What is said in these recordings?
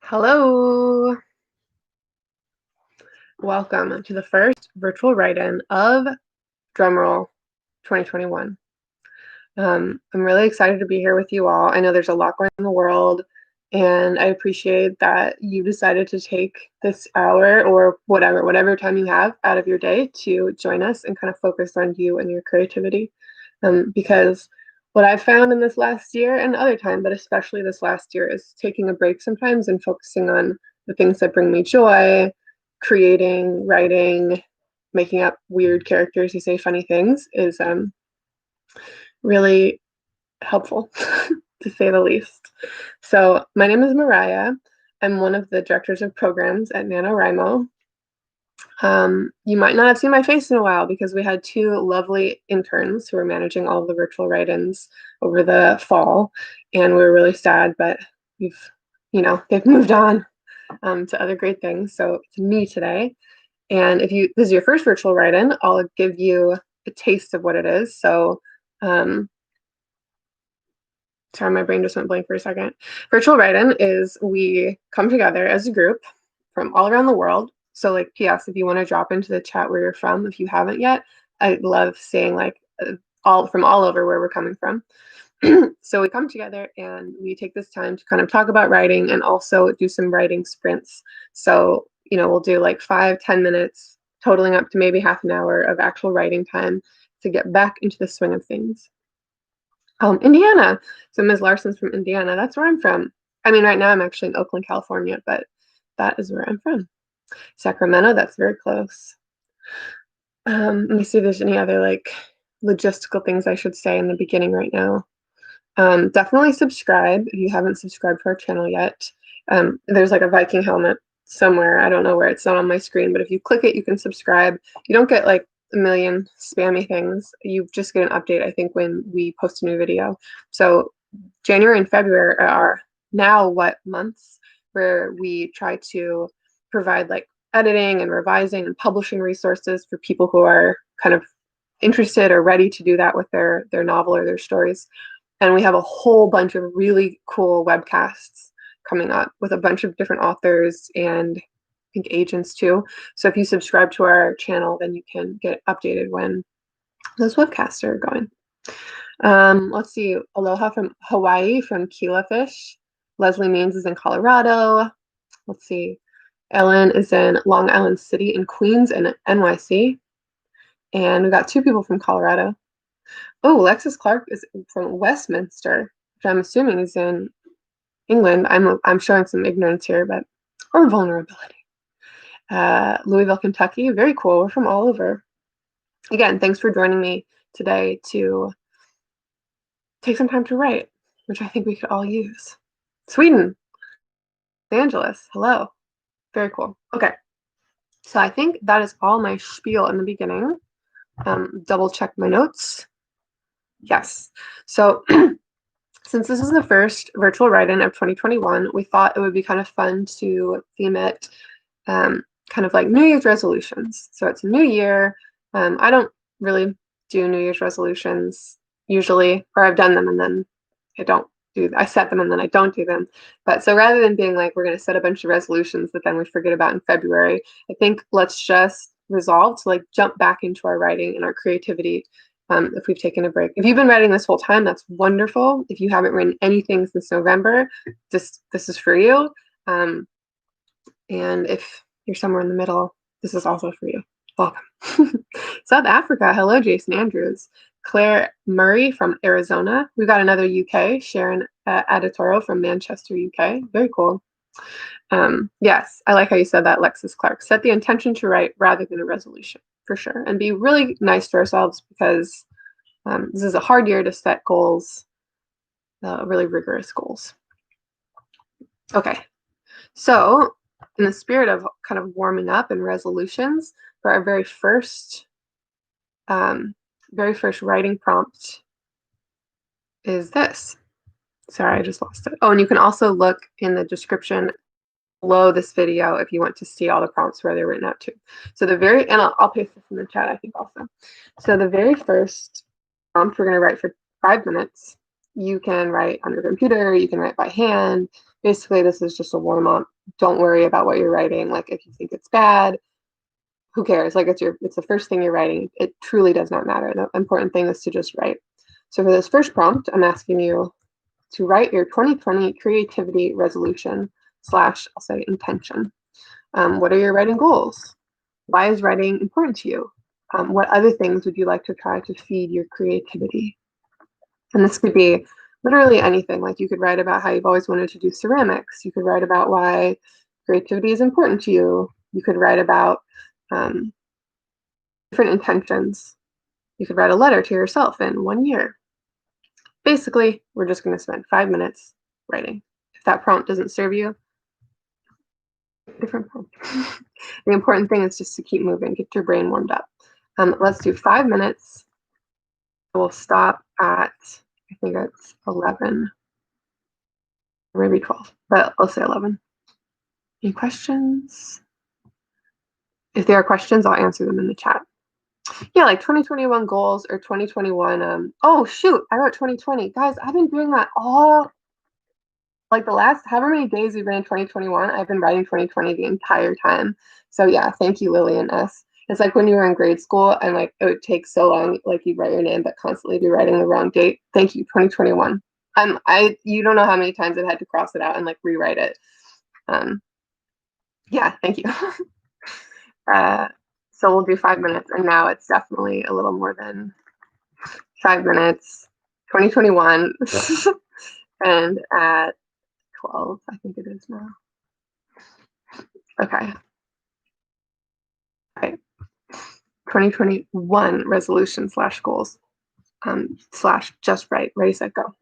Hello. Welcome to the first virtual write-in of drumroll 2021. I'm really excited to be here with you all. I know there's a lot going on in the world, and I appreciate that you decided to take this hour or whatever time you have out of your day to join us and kind of focus on you and your creativity. Because what I've found in this last year and other time, but especially this last year, is taking a break sometimes and focusing on the things that bring me joy, creating, writing, making up weird characters who say funny things is really helpful, to say the least. So my name is Mariah. I'm one of the directors of programs at NaNoWriMo. You might not have seen my face in a while because we had two lovely interns who were managing all of the virtual write-ins over the fall, and we were really sad, but they've moved on to other great things. So it's me today. And if this is your first virtual write-in, I'll give you a taste of what it is. So sorry, my brain just went blank for a second. Virtual write-in is we come together as a group from all around the world. So like PS, if you want to drop into the chat where you're from, if you haven't yet, I'd love seeing like all over where we're coming from. So we come together and we take this time to kind of talk about writing and also do some writing sprints. So, we'll do like 5-10 minutes, totaling up to maybe half an hour of actual writing time to get back into the swing of things. Indiana. So Ms. Larson's from Indiana. That's where I'm from. I mean, right now I'm actually in Oakland, California, but that is where I'm from. Sacramento, that's very close. Let me see if there's any other like logistical things I should say in the beginning right now. Definitely subscribe if you haven't subscribed to our channel yet. There's like a Viking helmet somewhere. I don't know where, it's not on my screen, but if you click it, you can subscribe. You don't get like a million spammy things. You just get an update, I think, when we post a new video. So January and February are now what months where we try to provide like editing and revising and publishing resources for people who are kind of interested or ready to do that with their novel or their stories. And we have a whole bunch of really cool webcasts coming up with a bunch of different authors and I think agents too. So if you subscribe to our channel, then you can get updated when those webcasts are going. Let's see. Aloha from Hawaii from Kila Fish. Leslie Means is in Colorado. Let's see. Ellen is in Long Island City in Queens and NYC. And we got two people from Colorado. Oh, Alexis Clark is from Westminster, which I'm assuming is in England. I'm showing some ignorance here, or vulnerability. Louisville, Kentucky, very cool. We're from all over. Again, thanks for joining me today to take some time to write, which I think we could all use. Sweden, Los Angeles, hello. Very cool. Okay, so I think that is all my spiel in the beginning. Double check my notes. Yes. So since this is the first virtual write-in of 2021, we thought it would be kind of fun to theme it kind of like New Year's resolutions. So it's a new year. I don't really do New Year's resolutions usually, or I've done them and then I set them and then I don't do them. But so rather than being like, we're going to set a bunch of resolutions that then we forget about in February, I think let's just resolve to like jump back into our writing and our creativity. If we've taken a break. If you've been writing this whole time, that's wonderful. If you haven't written anything since November, this is for you. And if you're somewhere in the middle, this is also for you. Welcome. South Africa. Hello, Jason Andrews. Claire Murray from Arizona. We've got another UK. Sharon Editorial from Manchester, UK. Very cool. Yes, I like how you said that, Lexis Clark. Set the intention to write rather than a resolution, for sure. And be really nice to ourselves because this is a hard year to set goals, really rigorous goals. Okay, so in the spirit of kind of warming up and resolutions, for our very first writing prompt is this. Sorry, I just lost it. Oh, and you can also look in the description below this video if you want to see all the prompts where they're written out to. So and I'll paste this in the chat, I think, also. So the very first prompt we're going to write for 5 minutes You can write on your computer, you can write by hand. Basically, this is just a warm up. Don't worry about what you're writing. Like if you think it's bad, who cares? Like it's the first thing you're writing. It truly does not matter. The important thing is to just write. So for this first prompt, I'm asking you to write your 2020 creativity resolution slash, I'll say, intention. What are your writing goals? Why is writing important to you? What other things would you like to try to feed your creativity? And this could be literally anything. Like you could write about how you've always wanted to do ceramics. You could write about why creativity is important to you. You could write about um, different intentions. You could write a letter to yourself in 1 year. Basically, we're just going to spend 5 minutes writing. If that prompt doesn't serve you, different prompt. The important thing is just to keep moving, get your brain warmed up. Let's do 5 minutes. We'll stop at, I think it's 11, or maybe 12, but let's say 11. Any questions? If there are questions, I'll answer them in the chat. Yeah, like 2021 goals or 2021. Oh, shoot, I wrote 2020. Guys, I've been doing that all, like the last however many days we've been in 2021, I've been writing 2020 the entire time. So yeah, thank you, Lillian S. It's like when you were in grade school and like it would take so long, like you'd write your name but constantly be writing the wrong date. Thank you, 2021. You don't know how many times I've had to cross it out and like rewrite it. Yeah, thank you. So we'll do 5 minutes, and now it's definitely a little more than 5 minutes. 2021, and at 12, I think it is now. Okay. All right. 2021 resolution slash goals slash just right. Ready, set, go.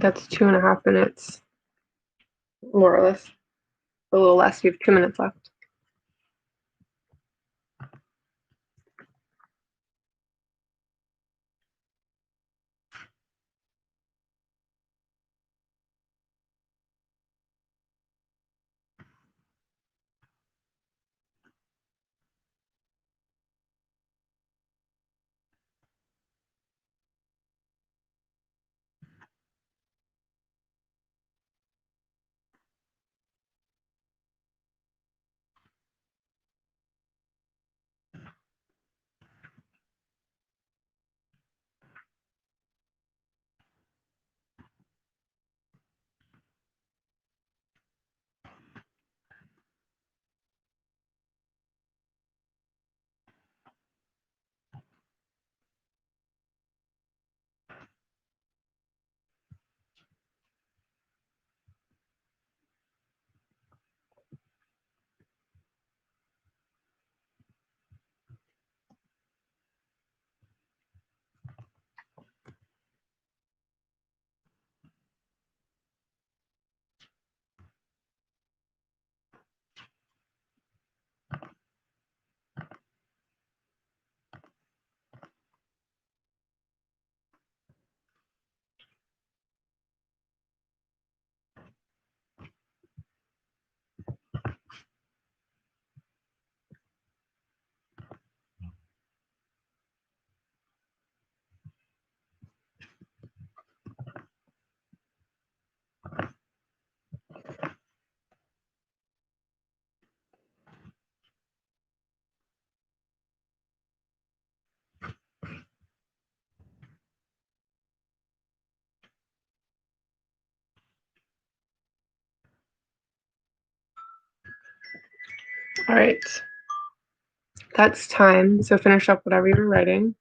That's 2.5 minutes, more or less. A little less. You have 2 minutes left. All right. That's time. So finish up whatever you're writing.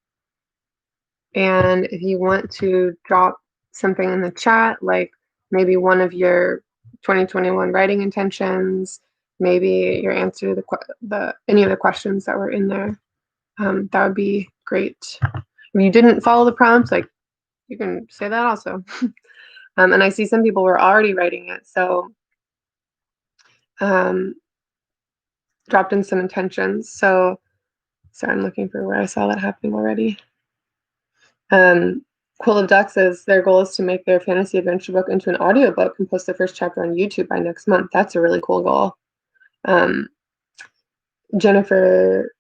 And if you want to drop something in the chat, like maybe one of your 2021 writing intentions, maybe your answer to any of the questions that were in there, that would be great. If you didn't follow the prompts, like you can say that also. And I see some people were already writing it, so dropped in some intentions. So sorry, I'm looking for where I saw that happening already. Quill of Duck says their goal is to make their fantasy adventure book into an audiobook and post the first chapter on YouTube by next month. That's a really cool goal. Jennifer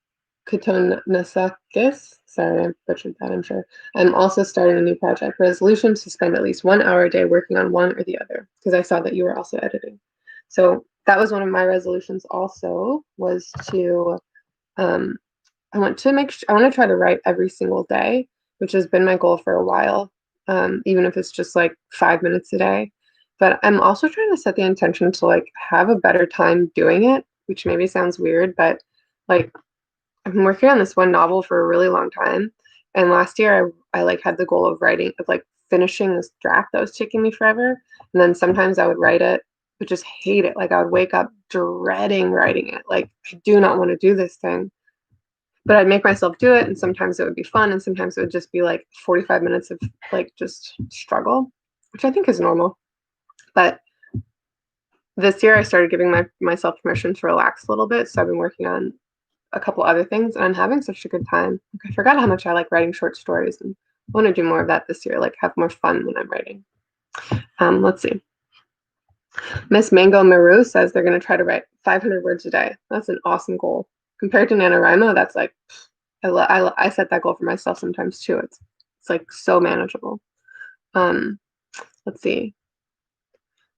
Katonasakis, sorry, I butchered that, I'm sure. I'm also starting a new project. Resolutions to spend at least 1 hour a day working on one or the other, because I saw that you were also editing. So that was one of my resolutions also, was to I want to try to write every single day, which has been my goal for a while, even if it's just like 5 minutes a day. But I'm also trying to set the intention to like have a better time doing it, which maybe sounds weird, but like I've been working on this one novel for a really long time. And last year I like had the goal of finishing this draft that was taking me forever. And then sometimes I would write it, but just hate it. Like I would wake up dreading writing it. Like I do not want to do this thing. But I'd make myself do it, and sometimes it would be fun, and sometimes it would just be like 45 minutes of like just struggle, which I think is normal. But this year I started giving myself permission to relax a little bit, so I've been working on a couple other things, and I'm having such a good time. Like, I forgot how much I like writing short stories, and I want to do more of that this year, like have more fun when I'm writing. Let's see. Miss Mango Maru says they're going to try to write 500 words a day. That's an awesome goal. Compared to NaNoWriMo, that's like I set that goal for myself sometimes too. It's like so manageable. Let's see.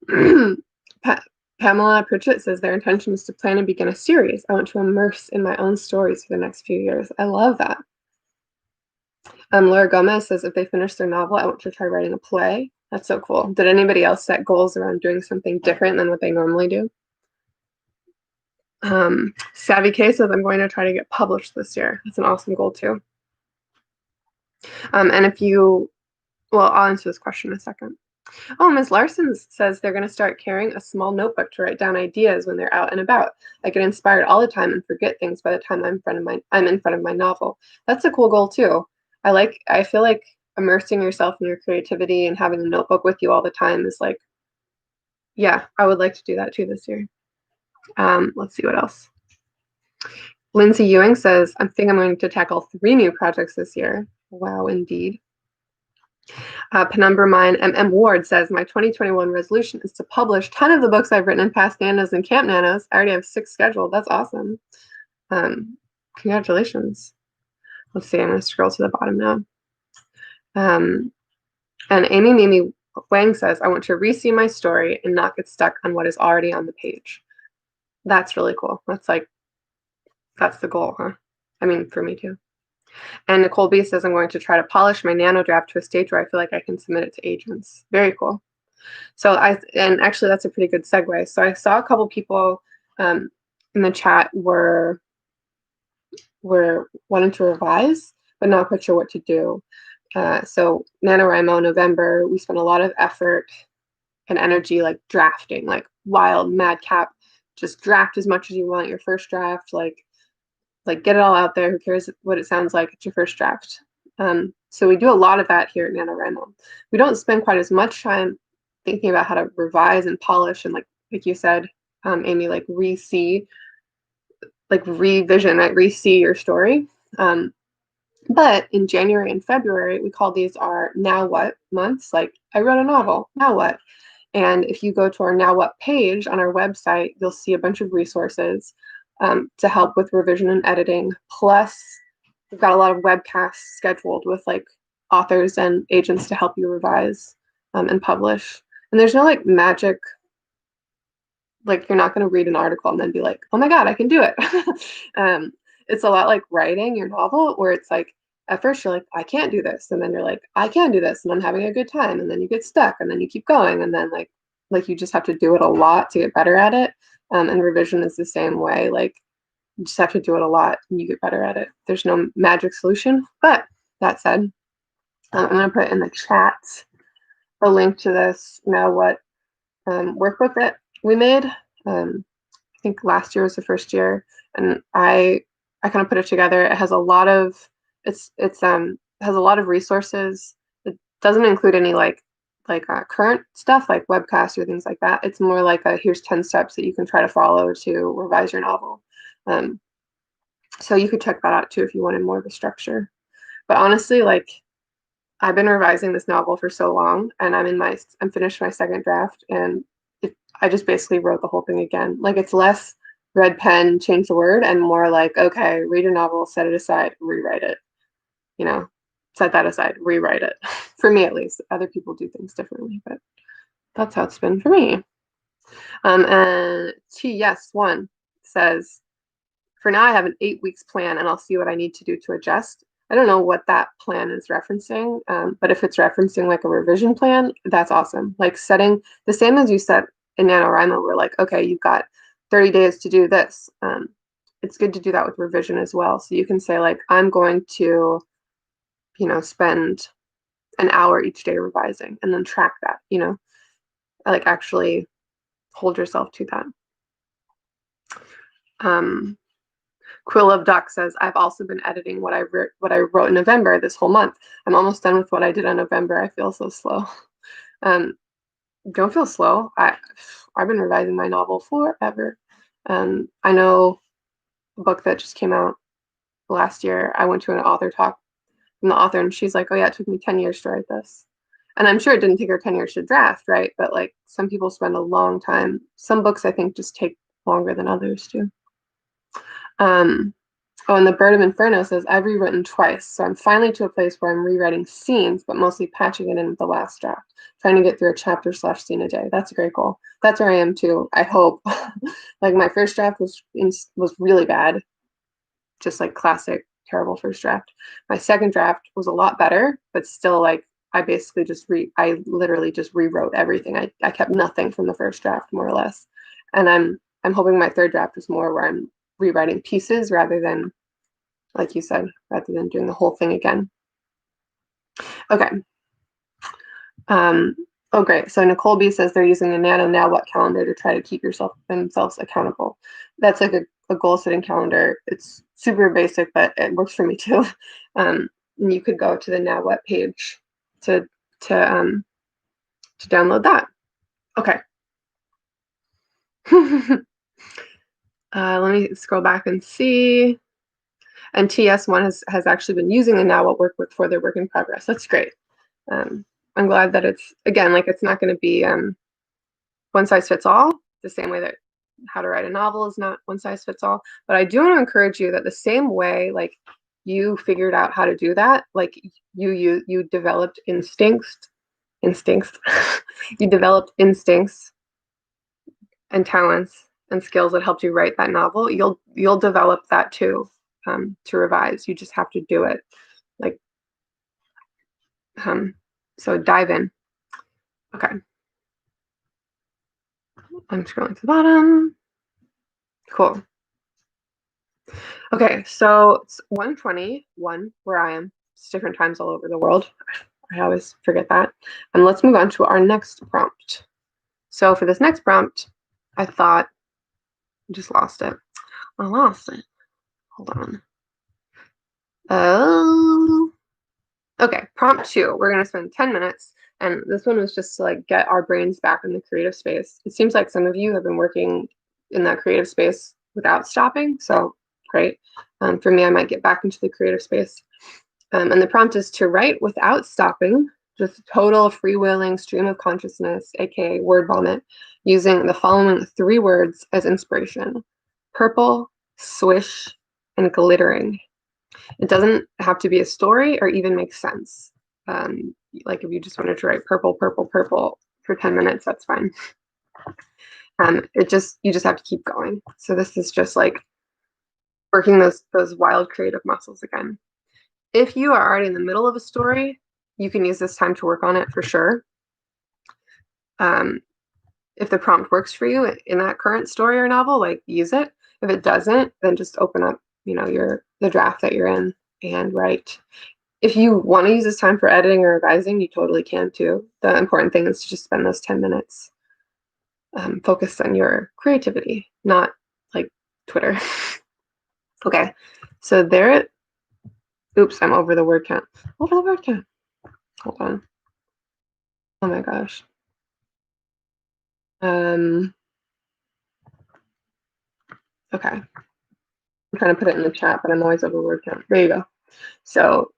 Pamela Pritchett says their intention is to plan and begin a series. I want to immerse in my own stories for the next few years. I love that. Laura Gomez says if they finish their novel, I want to try writing a play. That's so cool. Did anybody else set goals around doing something different than what they normally do? Savvy K says I'm going to try to get published this year. That's an awesome goal too. And I'll answer this question in a second. Oh, Ms. Larson says they're going to start carrying a small notebook to write down ideas when they're out and about. I get inspired all the time and forget things by the time I'm in front of my novel. That's a cool goal too. I feel like immersing yourself in your creativity and having a notebook with you all the time is like, yeah, I would like to do that too this year. Let's see what else. Lindsay Ewing says, I think I'm going to tackle 3 new projects this year. Wow, indeed. Penumbra Mine MM Ward says, my 2021 resolution is to publish 10 of the books I've written in past nanos and camp nanos. I already have 6 scheduled. That's awesome. Congratulations. Let's see, I'm going to scroll to the bottom now. And Amy Mimi Wang says, I want to re-see my story and not get stuck on what is already on the page. That's really cool. That's the goal, huh? I mean, for me too. And Nicole B says, I'm going to try to polish my nano draft to a stage where I feel like I can submit it to agents. Very cool. So and actually that's a pretty good segue. So I saw a couple people in the chat were wanting to revise, but not quite sure what to do. So NaNoWriMo November, we spent a lot of effort and energy like drafting, like wild madcap, just draft as much as you want your first draft, like get it all out there. Who cares what it sounds like? It's your first draft. So we do a lot of that here at NaNoWriMo. We don't spend quite as much time thinking about how to revise and polish and like you said, Amy, like revision, right? Re-see your story. But in January and February, we call these our now what months. Like I wrote a novel, now what? And if you go to our now what page on our website, you'll see a bunch of resources to help with revision and editing. Plus, we've got a lot of webcasts scheduled with like authors and agents to help you revise and publish. And there's no like magic, like you're not going to read an article and then be like, oh my God, I can do it. It's a lot like writing your novel where it's like, at first you're like, I can't do this. And then you're like, I can do this. And I'm having a good time. And then you get stuck and then you keep going. And then like you just have to do it a lot to get better at it. And revision is the same way. Like you just have to do it a lot and you get better at it. There's no magic solution. But that said, I'm going to put in the chat a link to this now what workbook that we made. I think last year was the first year. And I kind of put it together. It has a lot of has a lot of resources. It doesn't include any like current stuff like webcasts or things like that. It's more like here's 10 steps that you can try to follow to revise your novel. So you could check that out too if you wanted more of a structure. But honestly, like I've been revising this novel for so long, and I'm finished my second draft, and I just basically wrote the whole thing again. Like it's less red pen, change the word, and more like, okay, read your novel, set it aside, rewrite it. Set that aside, rewrite it. For me, at least. Other people do things differently, but that's how it's been for me. And TS1 says, for now, I have an 8 weeks plan, and I'll see what I need to do to adjust. I don't know what that plan is referencing, but if it's referencing like a revision plan, that's awesome. Like setting the same as you set in NaNoWriMo, we're like, okay, you've got 30 days to do this. It's good to do that with revision as well. So you can say like, I'm going to, spend an hour each day revising and then track that, like actually hold yourself to that. Quill of Duck says, I've also been editing what I wrote in November this whole month. I'm almost done with what I did in November. I feel so slow. Don't feel slow. I've been revising my novel forever. I know a book that just came out last year. I went to an author talk from the author and she's like, oh yeah, it took me 10 years to write this. And I'm sure it didn't take her 10 years to draft, right? But like some people spend a long time. Some books I think just take longer than others too. And the Bird of Inferno says, I've rewritten twice, so I'm finally to a place where I'm rewriting scenes, but mostly patching it in with the last draft, trying to get through a chapter/scene a day. That's a great goal. That's where I am too, I hope. Like my first draft was really bad, just like classic, terrible first draft. My second draft was a lot better, but still like I basically I literally just rewrote everything. I kept nothing from the first draft, more or less. And I'm hoping my third draft is more where I'm rewriting pieces rather than, like you said, rather than doing the whole thing again. Okay. Oh, great. So Nicole B says they're using a Nano Now What calendar to try to keep themselves accountable. That's like a goal setting calendar. It's super basic, but it works for me too. And you could go to the Now What page to to um to download that. Okay. Let me scroll back and see. And TS1 has actually been using the Now What Work with for their work in progress. That's great. Um, I'm glad that it's, again, like it's not going to be one size fits all, the same way that how to write a novel is not one size fits all. But I do want to encourage you that the same way, like you figured out how to do that, like you developed instincts, you developed instincts and talents and skills that helped you write that novel. You'll develop that too, to revise. You just have to do it. Like, um, so dive in. Okay, I'm scrolling to the bottom. Cool. Okay, so it's 1:21 where I am. It's different times all over the world. I always forget that. And let's move on to our next prompt. So for this next prompt, I thought, I just lost it. I lost it. Hold on. Oh, okay. Prompt 2. We're gonna spend 10 minutes, and this one was just to like get our brains back in the creative space. It seems like some of you have been working in that creative space without stopping, so great. For me, I might get back into the creative space. And the prompt is to write without stopping, just total freewheeling stream of consciousness, aka word vomit, using the following 3 words as inspiration: purple, swish, and glittering. It doesn't have to be a story or even make sense. Like if you just wanted to write purple, purple, purple for 10 minutes, that's fine. You just have to keep going. So this is just like working those wild creative muscles again. If you are already in the middle of a story, you can use this time to work on it for sure. Um, if the prompt works for you in that current story or novel, like use it. If it doesn't, then just open up, the draft that you're in and write. If you want to use this time for editing or revising, you totally can too. The important thing is to just spend those 10 minutes focused on your creativity, not like Twitter. Okay, so there. Oops, I'm over the word count. Over the word count. Hold on. Oh my gosh. Um, okay. I'm trying to put it in the chat, but I'm always over word count. There you go. So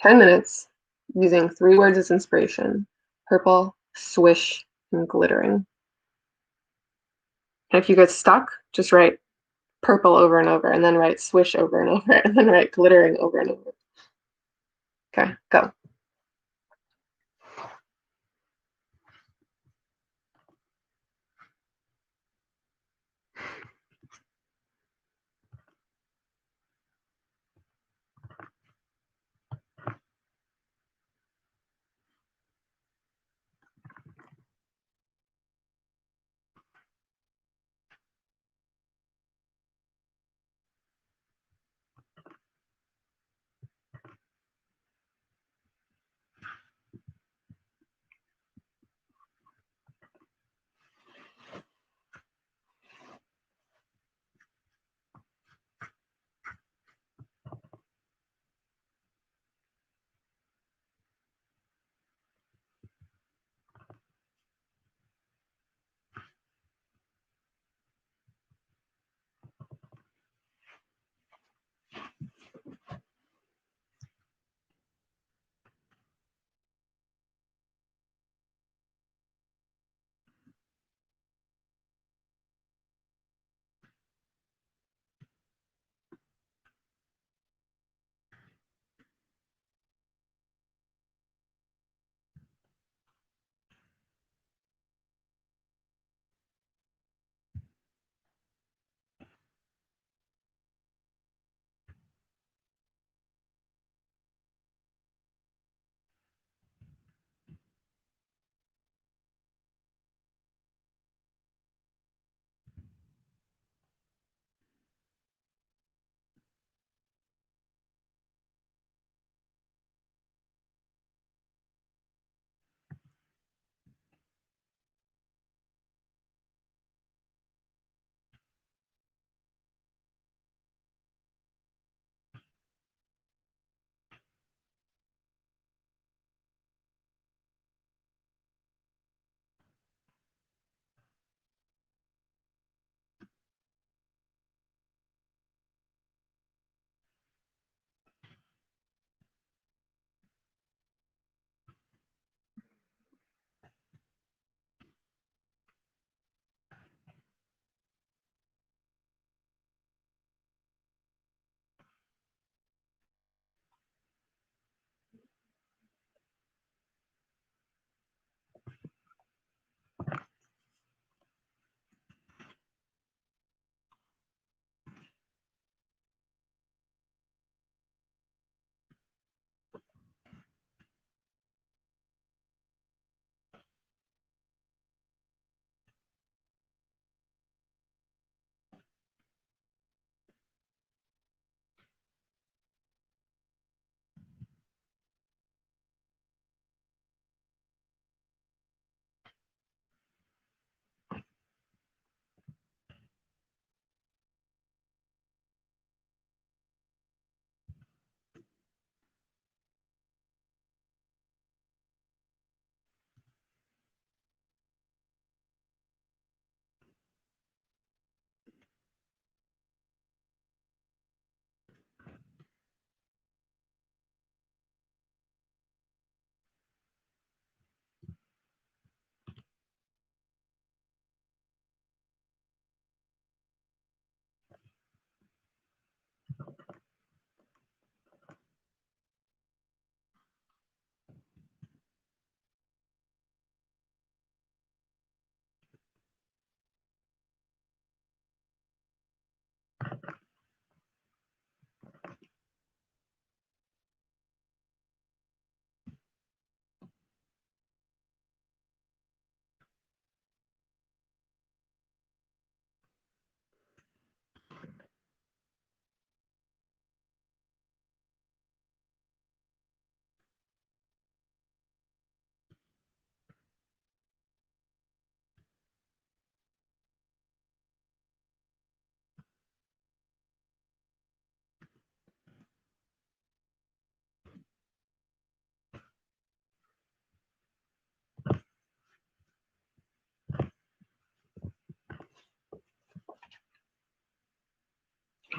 10 minutes using 3 words as inspiration: purple, swish, and glittering. And if you get stuck, just write purple over and over, and then write swish over and over, and then write glittering over and over. Okay, go.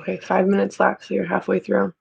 Okay, 5 minutes left, so you're halfway through.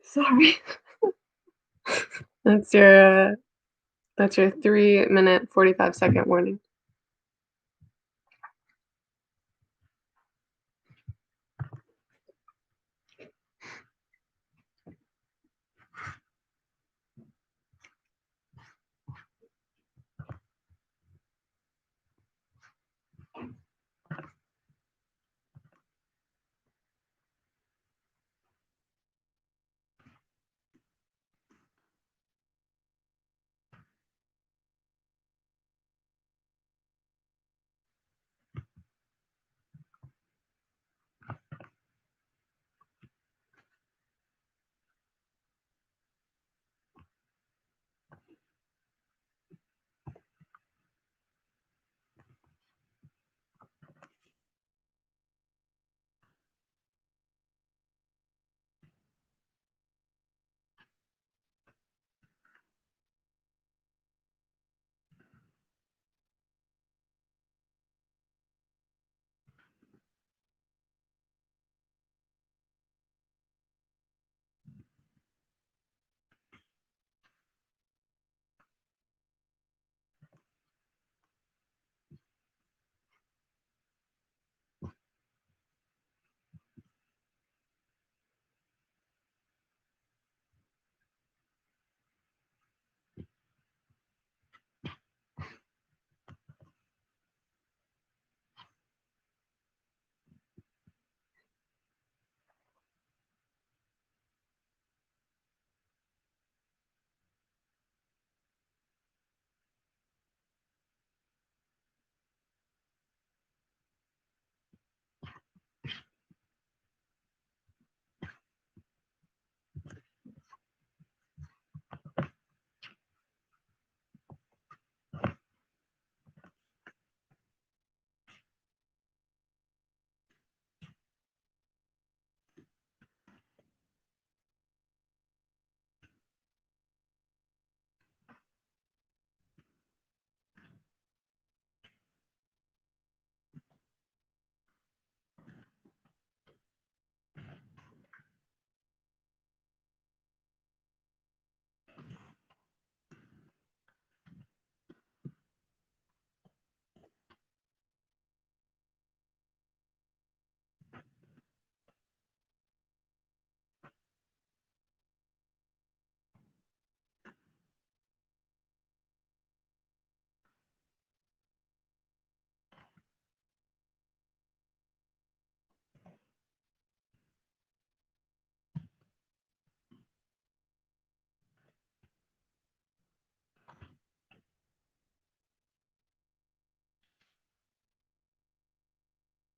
Sorry. That's your 3-minute, 45-second warning.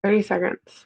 30 seconds.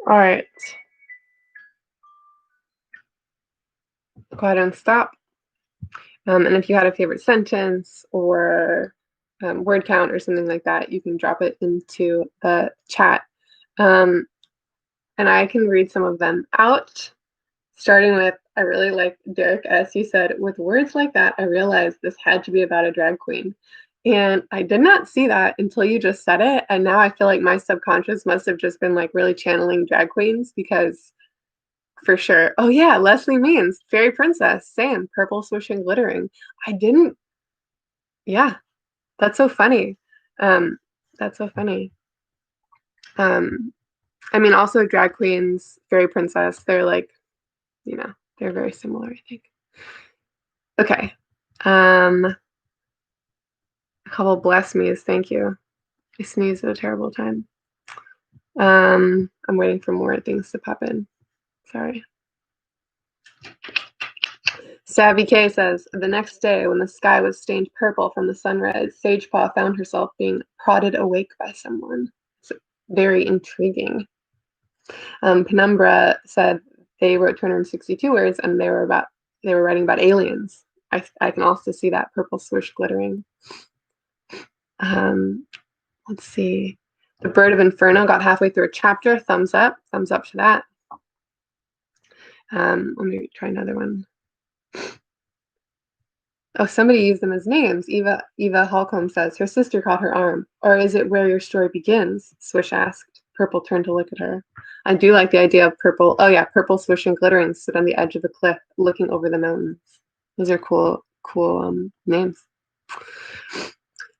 All right. Go ahead and stop. And if you had a favorite sentence or word count or something like that, you can drop it into the chat. And I can read some of them out, starting with, I really like Derek S. He said, with words like that, I realized this had to be about a drag queen. And I did not see that until you just said it. And now I feel like my subconscious must have just been like really channeling drag queens because for sure. Oh yeah, Leslie Means, Fairy Princess, same, purple swishing glittering. I didn't, yeah, that's so funny. Um, that's so funny. Um, I mean, also drag queens, fairy princess, they're like, you know, they're very similar, I think. Okay. A couple bless me's, thank you. I sneezed at a terrible time. I'm waiting for more things to pop in. Sorry. Savvy K says, the next day when the sky was stained purple from the sunrise, Sagepaw found herself being prodded awake by someone. It's very intriguing. Penumbra said they wrote 262 words and they were writing about aliens. I can also see that purple swish glittering. Let's see. The Bird of Inferno got halfway through a chapter. Thumbs up to that. Let me try another one. Oh, somebody used them as names. Eva Holcomb says her sister caught her arm. Or is it where your story begins? Swish asked. Purple turned to look at her. I do like the idea of purple. Oh yeah, purple swish and glittering stood on the edge of the cliff, looking over the mountains. Those are cool names.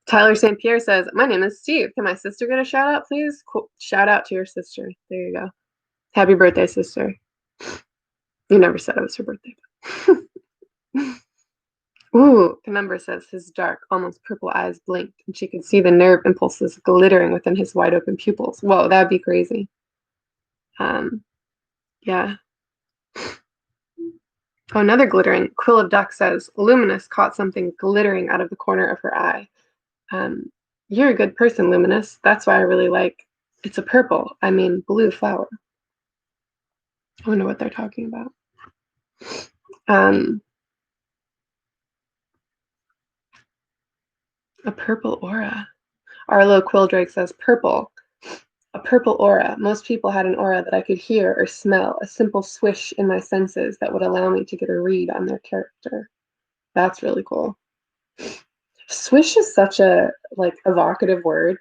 Tyler St. Pierre says, my name is Steve. Can my sister get a shout out, please? Cool. Shout out to your sister. There you go. Happy birthday, sister. You never said it was her birthday. Ooh, Penumbra says his dark, almost purple eyes blinked, and she could see the nerve impulses glittering within his wide open pupils. Whoa, that'd be crazy. Yeah. Oh, another glittering. Quill of Duck says, Luminous caught something glittering out of the corner of her eye. You're a good person, Luminous. That's why I really like. It's a purple, I mean blue flower. I wonder what they're talking about. A purple aura. Arlo Quildrake says, purple. A purple aura. Most people had an aura that I could hear or smell, a simple swish in my senses that would allow me to get a read on their character. That's really cool. Swish is such a like evocative word.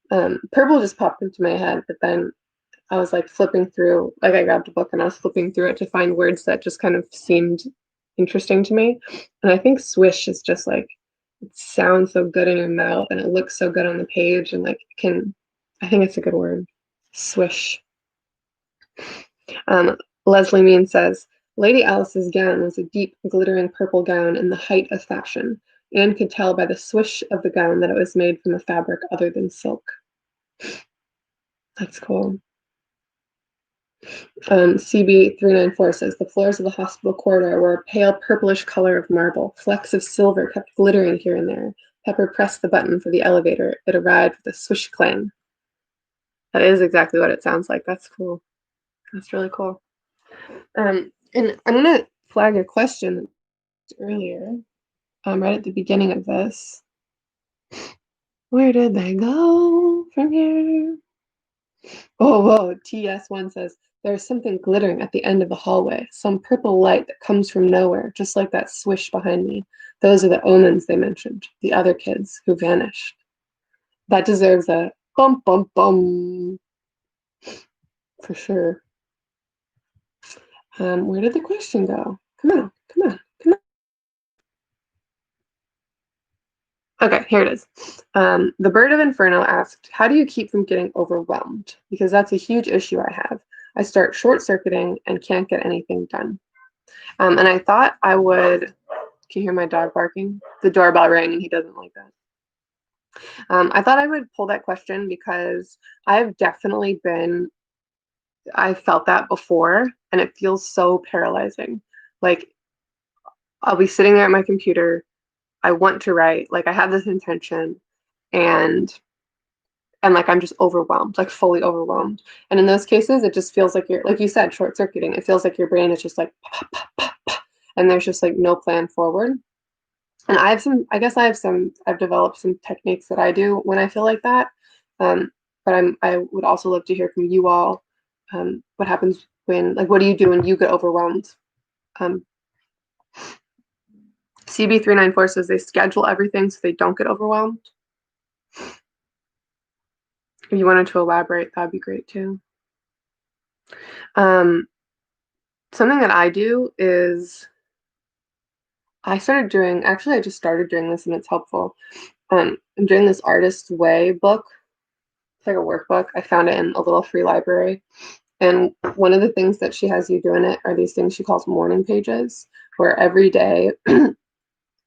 Purple just popped into my head, but then I was like flipping through, like I grabbed a book and I was flipping through it to find words that just kind of seemed interesting to me. And I think swish is just like, it sounds so good in your mouth and it looks so good on the page and like I think it's a good word. Swish. Leslie Mean says, Lady Alice's gown was a deep, glittering purple gown in the height of fashion. Anne could tell by the swish of the gown that it was made from a fabric other than silk. That's cool. CB394 says the floors of the hospital corridor were a pale purplish color of marble. Flecks of silver kept glittering here and there. Pepper pressed the button for the elevator. It arrived with a swish clang. That is exactly what it sounds like. That's cool. That's really cool. And I'm gonna flag a question earlier, right at the beginning of this. Where did they go from here? Oh, whoa, TS1 says, there's something glittering at the end of the hallway, some purple light that comes from nowhere, just like that swish behind me. Those are the omens they mentioned, the other kids who vanished. That deserves a bum, bum, bum, for sure. Where did the question go? Come on, come on, come on. Okay, here it is. The Bird of Inferno asked, how do you keep from getting overwhelmed? Because that's a huge issue I have. I start short-circuiting and can't get anything done. And I thought I would, can you hear my dog barking? The doorbell rang and he doesn't like that. I thought I would pull that question because I've definitely I felt that before and it feels so paralyzing. Like I'll be sitting there at my computer, I want to write, like I have this intention and and like I'm just overwhelmed, like fully overwhelmed. And in those cases, it just feels like you're, like you said, short circuiting. It feels like your brain is just like, pop, pop, pop, pop, and there's just like no plan forward. And I have some, I guess I have some, I've developed some techniques that I do when I feel like that. But I would also love to hear from you all. What happens when, like, what do you do when you get overwhelmed? Um, CB394 says they schedule everything so they don't get overwhelmed. If you wanted to elaborate, that'd be great too. Um, Something that I do is I started doing, actually, I just started doing this and it's helpful. I'm doing this Artist's Way book. It's like a workbook. I found it in a little free library. And one of the things that she has you do in it are these things she calls morning pages, where every day in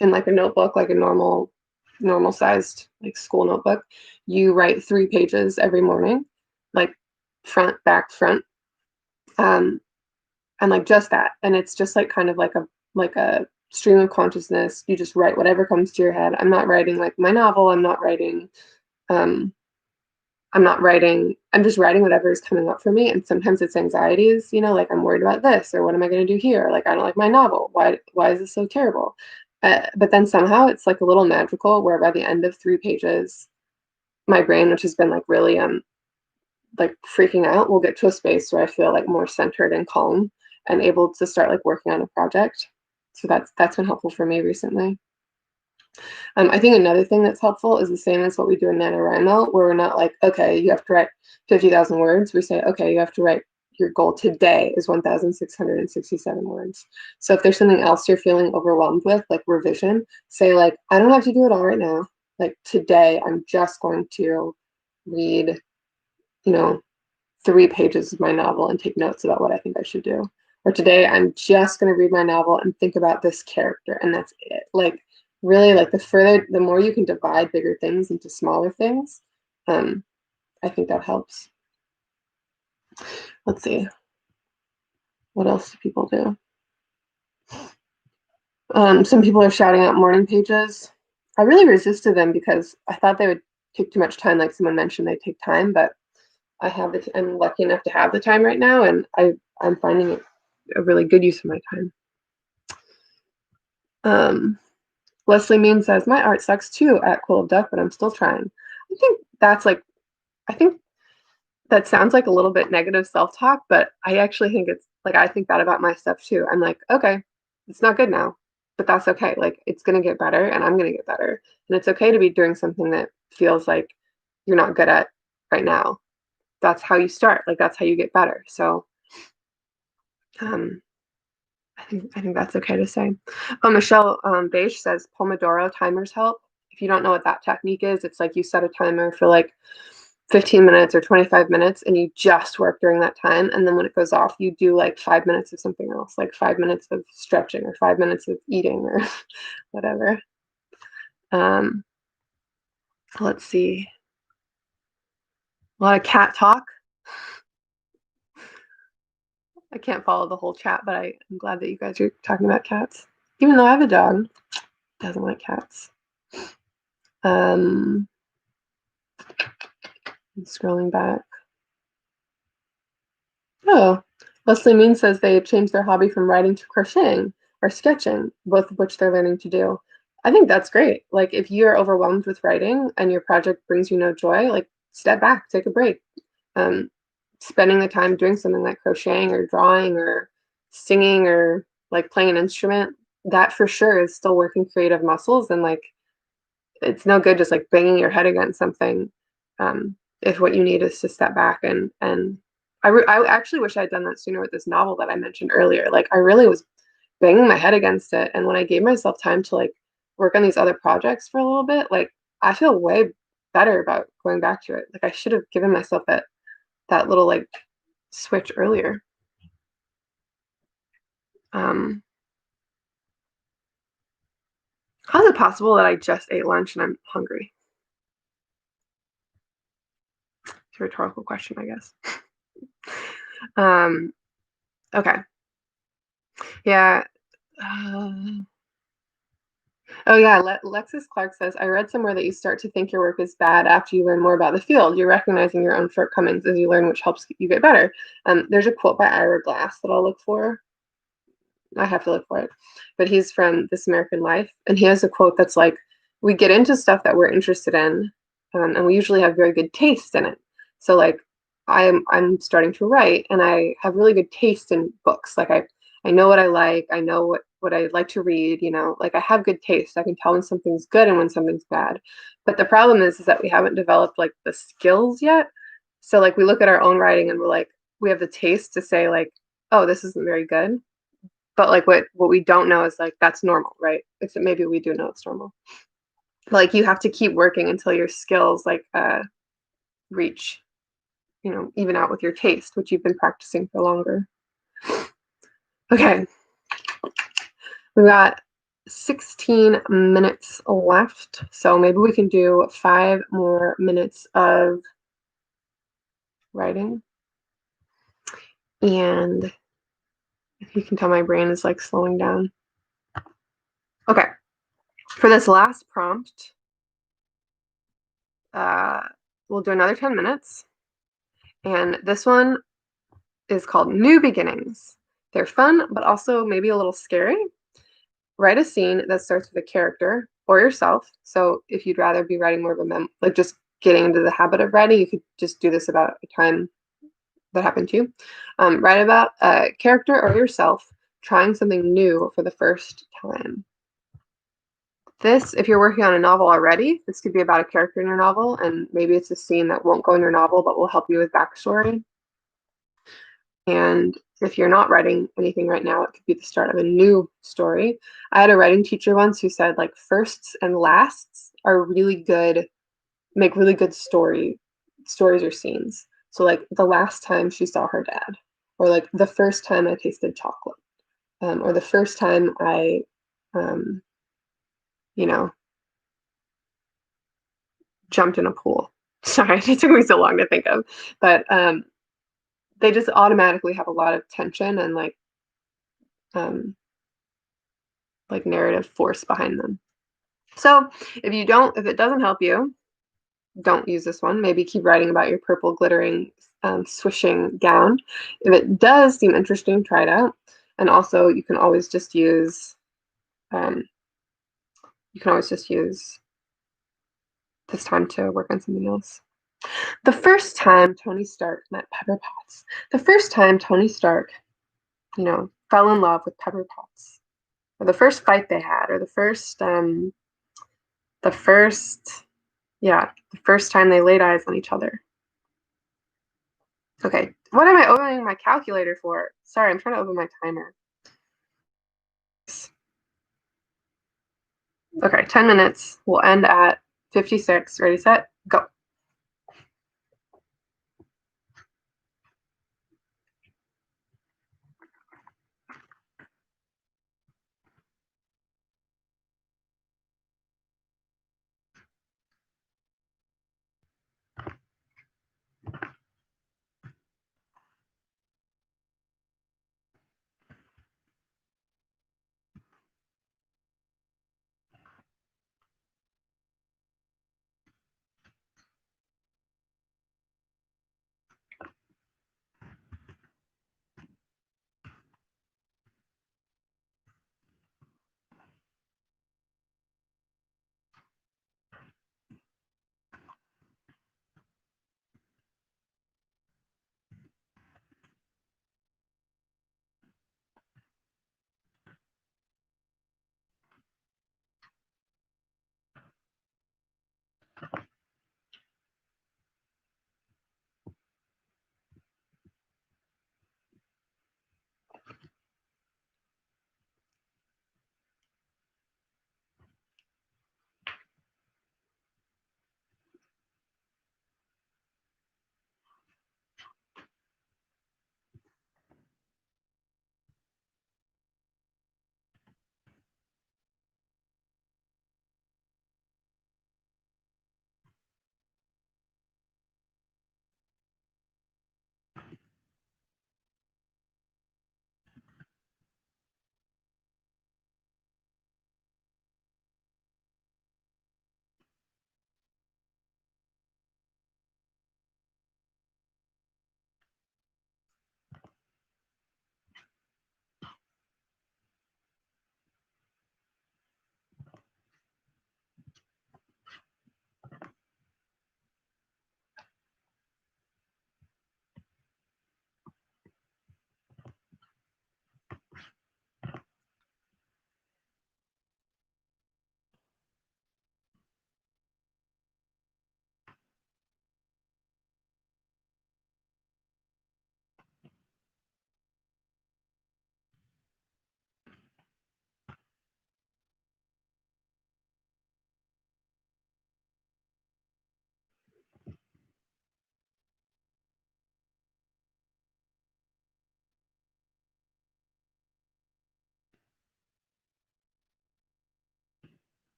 like a notebook, like a normal sized like school notebook, you write 3 pages every morning, like front, back, front. Um, and like just that. And it's just like kind of like a stream of consciousness. You just write whatever comes to your head. I'm not writing like my novel. Um, I'm just writing whatever is coming up for me. And sometimes it's anxieties, like I'm worried about this, or what am I going to do here? Like, I don't like my novel. Why is this so terrible? But then somehow it's like a little magical where by the end of 3 pages, my brain, which has been like really, like freaking out, will get to a space where I feel like more centered and calm and able to start like working on a project. So that's been helpful for me recently. I think another thing that's helpful is the same as what we do in NaNoWriMo, where we're not like, okay, you have to write 50,000 words. We say, okay, you have to write, your goal today is 1,667 words. So if there's something else you're feeling overwhelmed with, like revision, say like, I don't have to do it all right now. Like today, I'm just going to read, you know, 3 pages of my novel and take notes about what I think I should do. Or today, I'm just going to read my novel and think about this character, and that's it. Like, really, like the more you can divide bigger things into smaller things, I think that helps. Let's see. What else do people do? Some people are shouting out morning pages. I really resisted them because I thought they would take too much time. Like someone mentioned, they take time, but I'm lucky enough to have the time right now, and I'm finding it a really good use of my time. Um, Leslie Mean says, my art sucks too at Cool of Duck, but I'm still trying. I think that's like, I think that sounds like a little bit negative self-talk, but I actually think it's like, I think that about my stuff too. I'm like, okay, it's not good now, but that's okay. Like, it's going to get better and I'm going to get better. And it's okay to be doing something that feels like you're not good at right now. That's how you start. Like, that's how you get better. So, um, I think that's okay to say. Oh, Michelle Beige says Pomodoro timers help. If you don't know what that technique is, it's like you set a timer for like 15 minutes or 25 minutes and you just work during that time. And then when it goes off, you do like 5 minutes of something else, like 5 minutes of stretching or 5 minutes of eating or whatever. Um, let's see. A lot of cat talk. I can't follow the whole chat, but I'm glad that you guys are talking about cats. Even though I have a dog, doesn't like cats. I'm scrolling back. Oh, Leslie Mean says they changed their hobby from writing to crocheting or sketching, both of which they're learning to do. I think that's great. Like if you're overwhelmed with writing and your project brings you no joy, like step back, take a break. Um, Spending the time doing something like crocheting or drawing or singing or like playing an instrument, that for sure is still working creative muscles, and like it's no good just like banging your head against something, if what you need is to step back and I actually wish I'd done that sooner with this novel that I mentioned earlier. Like I really was banging my head against it, and when I gave myself time to like work on these other projects for a little bit, like I feel way better about going back to it. Like I should have given myself that little like switch earlier. um how is it possible that I just ate lunch and I'm hungry? It's a rhetorical question, I guess. um Okay. Yeah. Uh, Oh yeah, Lexis Clark says, I read somewhere that you start to think your work is bad after you learn more about the field. You're recognizing your own shortcomings as you learn, which helps you get better. There's a quote by Ira Glass that I'll look for. I have to look for it. But he's from This American Life, and he has a quote that's like, "We get into stuff that we're interested in, and we usually have very good taste in it. So like, I'm starting to write, and I have really good taste in books. Like I know what I like. I know what I like to read. You know, like I have good taste. I can tell when something's good and when something's bad. But the problem is that we haven't developed like the skills yet. So like we look at our own writing and we're like, we have the taste to say like, oh, this isn't very good, but like what we don't know is like that's normal, right? Except maybe we do know it's normal. Like you have to keep working until your skills like reach, even out with your taste, which you've been practicing for longer. Okay, we've got 16 minutes left, so maybe we can do 5 more minutes of writing. And if you can tell, my brain is like slowing down. Okay, for this last prompt, uh, we'll do another 10 minutes. And this one is called New Beginnings. They're fun, but also maybe a little scary. Write a scene that starts with a character or yourself. So if you'd rather be writing more of like just getting into the habit of writing, you could just do this about a time that happened to you. Write about a character or yourself trying something new for the first time. This, if you're working on a novel already, this could be about a character in your novel, and maybe it's a scene that won't go in your novel but will help you with backstory. And if you're not writing anything right now, it could be the start of a new story. I had a writing teacher once who said like firsts and lasts are really good, make really good stories or scenes. So like the last time she saw her dad, or like the first time I tasted chocolate, or the first time I, um, you know, jumped in a pool. Sorry, it took me so long to think of, but they just automatically have a lot of tension and um, like narrative force behind them. So if it doesn't help you, don't use this one. Maybe keep writing about your purple glittering swishing gown. If it does seem interesting, try it out. And also, um, you can always just use this time to work on something else. The first time Tony Stark met Pepper Potts. The first time Tony Stark, fell in love with Pepper Potts, or the first fight they had, or the first, yeah, the first time they laid eyes on each other. Okay, what am I opening my calculator for? Sorry, I'm trying to open my timer. Okay, 10 minutes. We'll end at 56. Ready, set, go.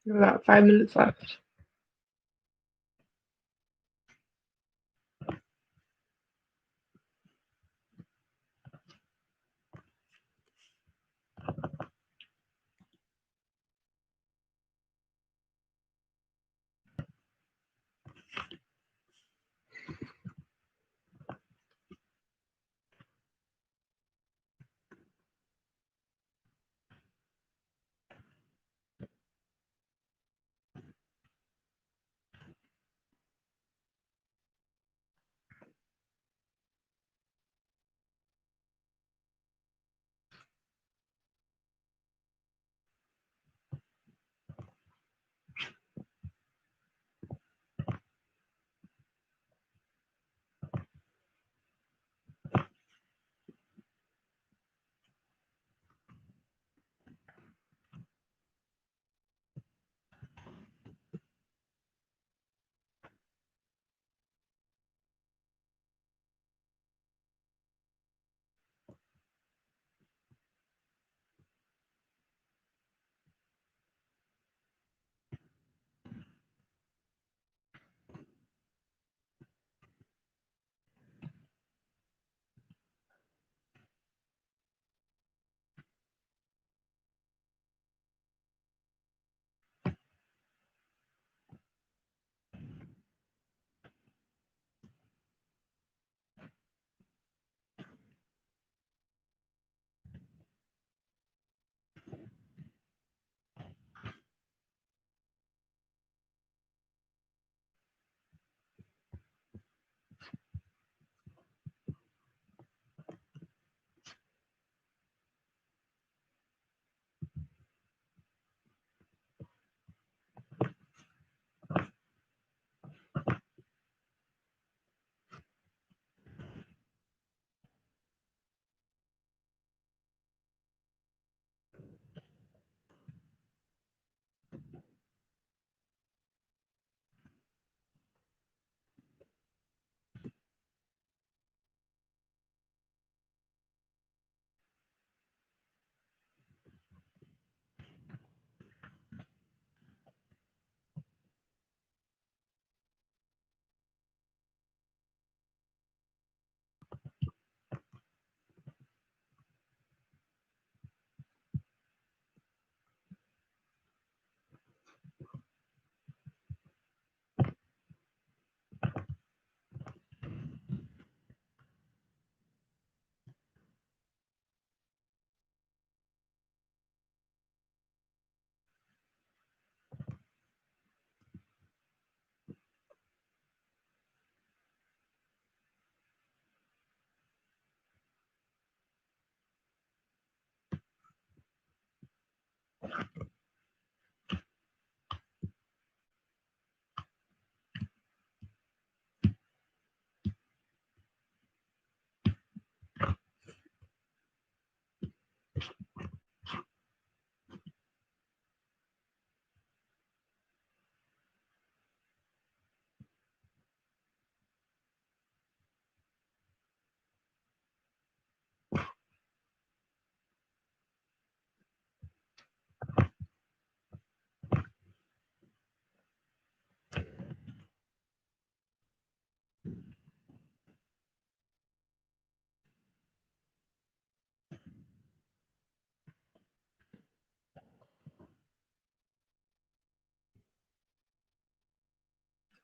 We have about 5 minutes left.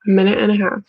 A minute and a half.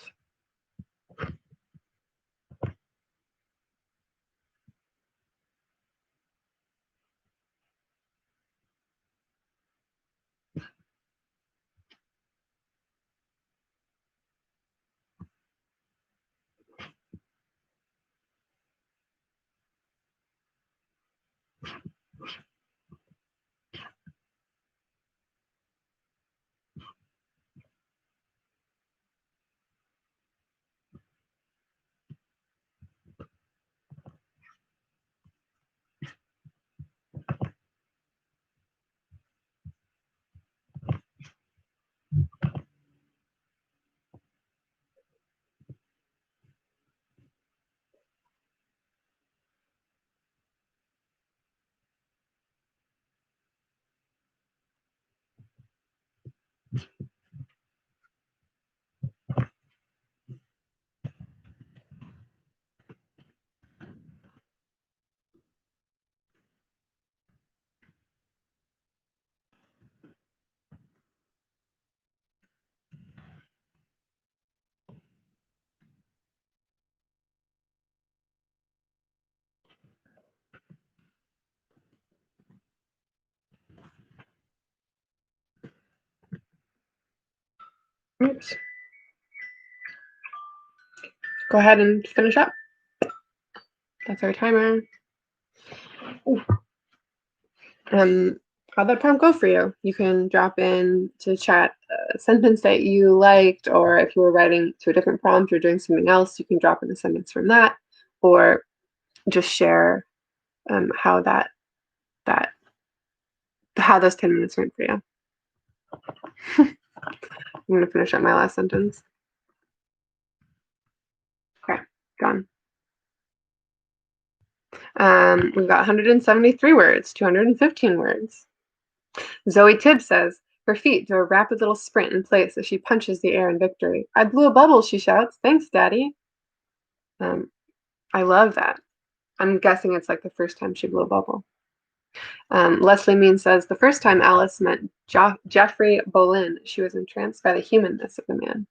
Oops. Go ahead and finish up. That's our timer. How'd that prompt go for you? You can drop in to chat a sentence that you liked, or if you were writing to a different prompt or doing something else, you can drop in a sentence from that, or just share how how those 10 minutes went for you. I'm gonna finish up my last sentence. Okay, done. We've got 173 words, 215 words. Zoe Tibbs says, her feet do a rapid little sprint in place as she punches the air in victory. I blew a bubble, she shouts. Thanks, Daddy. I love that. I'm guessing it's like the first time she blew a bubble. Leslie Mean says, the first time Alice met Jeffrey Boleyn, she was entranced by the humanness of the man.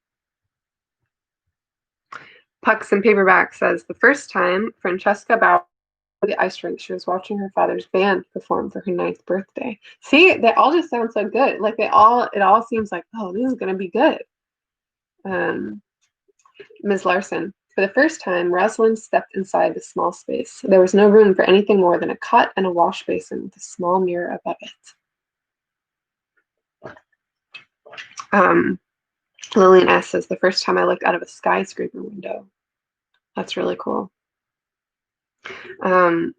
Pucks and Paperback says, the first time Francesca bowed the ice rink, she was watching her father's band perform for her 9th birthday. See, they all just sound so good. Like it all seems like, oh, this is gonna be good. Ms. Larson, for the first time, Rosalind stepped inside the small space. There was no room for anything more than a cot and a wash basin with a small mirror above it. Lillian S. says, the first time I looked out of a skyscraper window. That's really cool. There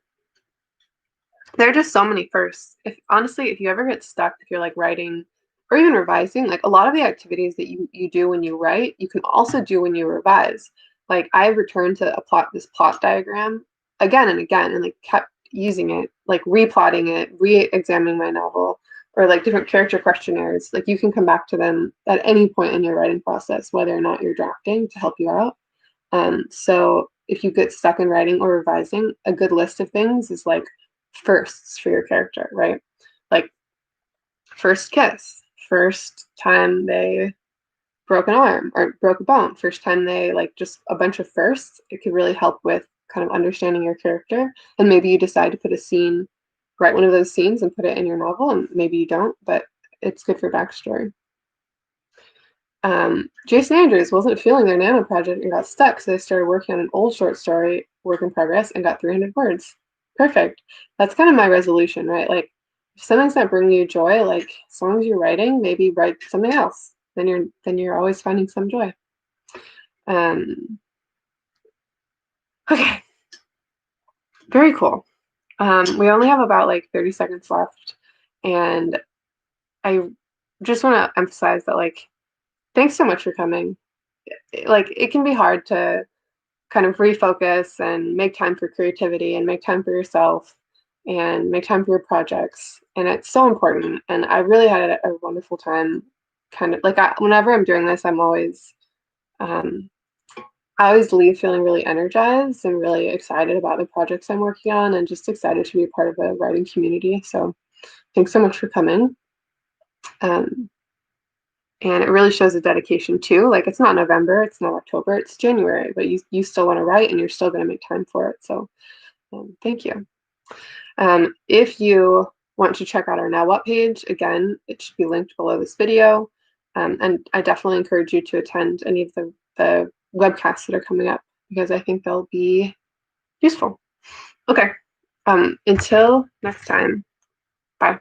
are just so many firsts. Honestly, if you ever get stuck, if you're like writing or even revising, like a lot of the activities that you do when you write, you can also do when you revise. Like I returned to this plot diagram again and again, and like kept using it, like replotting it, re-examining my novel, or like different character questionnaires. Like you can come back to them at any point in your writing process, whether or not you're drafting, to help you out. So if you get stuck in writing or revising, a good list of things is like firsts for your character, right? Like first kiss, first time they broke an arm or broke a bone, first time they like just a bunch of firsts. It could really help with kind of understanding your character. And maybe you decide to put a scene, write one of those scenes and put it in your novel, and maybe you don't, but it's good for backstory. Jason Andrews wasn't feeling their nano project and got stuck, so they started working on an old short story, work in progress, and got 300 words. Perfect. That's kind of my resolution, right? Like, if something's not bringing you joy, like as long as you're writing, maybe write something else. Then you're always finding some joy. Okay. Very cool. We only have about like 30 seconds left, and I just want to emphasize that like thanks so much for coming. Like it can be hard to kind of refocus and make time for creativity and make time for yourself and make time for your projects. And it's so important. And I really had a wonderful time. Kind of like whenever I'm doing this, I always leave feeling really energized and really excited about the projects I'm working on and just excited to be a part of the writing community. So thanks so much for coming. And it really shows a dedication too. Like it's not November, it's not October, it's January, but you still want to write and you're still going to make time for it. So thank you. If you want to check out our Now What page, again, it should be linked below this video. And I definitely encourage you to attend any of the webcasts that are coming up because I think they'll be useful. Okay, until next time, bye.